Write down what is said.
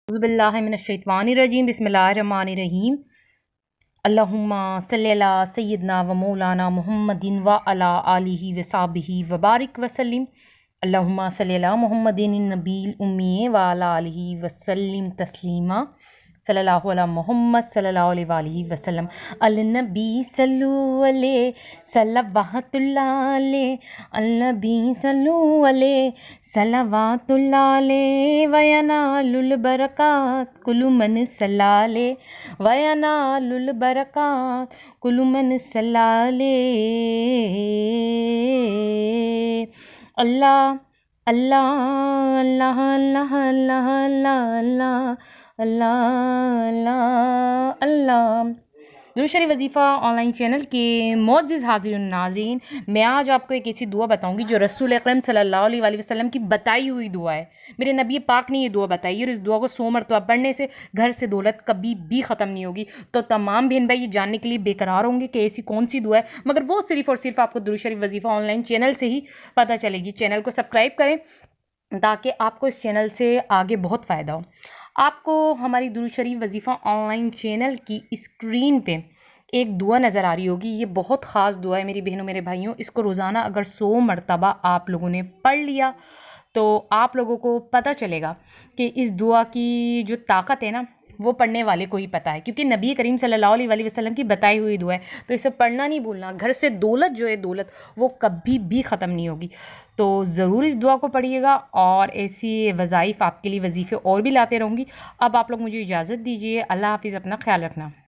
اعوذ باللہ من الشیطان الرجیم بسم اللہ الرحمن الرحیم اللہم صلی علی سیدنا و مولانا محمد و علی آلہ و صحبہ و بارک وسلم اللہم صلی علی محمد النبی الامی و علی آلہ وسلم تسلیما صلی اللہ علی محمد صلی اللہ علیہ وآلہ وسلم النبی صلو علیہ صلوات اللہ علیہ النبی صلو علیہ صلوات اللہ علیہ وینال البرکات کل من صلی علیہ وینال البرکات کل من صلی علیہ اللہ اللہ اللہ اللہ اللہ اللہ اللہ اللہ اللہ اللہ درود شریف وظیفہ آن لائن چینل کے معزز حاضرین ناظرین، میں آج آپ کو ایک ایسی دعا بتاؤں گی جو رسول اکرم صلی اللہ علیہ وآلہ وسلم کی بتائی ہوئی دعا ہے۔ میرے نبی پاک نے یہ دعا بتائی اور اس دعا کو 100 مرتبہ پڑھنے سے گھر سے دولت کبھی بھی ختم نہیں ہوگی۔ تو تمام بہن بھائی یہ جاننے کے لیے بے قرار ہوں گے کہ ایسی کون سی دعا ہے، مگر وہ صرف اور صرف آپ کو درود شریف وظیفہ آن لائن چینل سے ہی پتہ چلے گی۔ چینل کو سبسکرائب کریں تاکہ آپ کو اس چینل سے آگے بہت فائدہ ہو۔ آپ کو ہماری درود شریف وظیفہ آن لائن چینل کی اسکرین پہ ایک دعا نظر آ رہی ہوگی۔ یہ بہت خاص دعا ہے میری بہنوں میرے بھائیوں، اس کو روزانہ اگر 100 مرتبہ آپ لوگوں نے پڑھ لیا تو آپ لوگوں کو پتہ چلے گا کہ اس دعا کی جو طاقت ہے نا وہ پڑھنے والے کو ہی پتہ ہے، کیونکہ نبی کریم صلی اللہ علیہ وآلہ وسلم کی بتائی ہوئی دعا ہے، تو اسے پڑھنا نہیں بھولنا۔ گھر سے دولت جو ہے دولت وہ کبھی بھی ختم نہیں ہوگی، تو ضرور اس دعا کو پڑھیے گا، اور ایسی وظائف آپ کے لیے وظیفے اور بھی لاتے رہوں گی۔ اب آپ لوگ مجھے اجازت دیجیے، اللہ حافظ، اپنا خیال رکھنا۔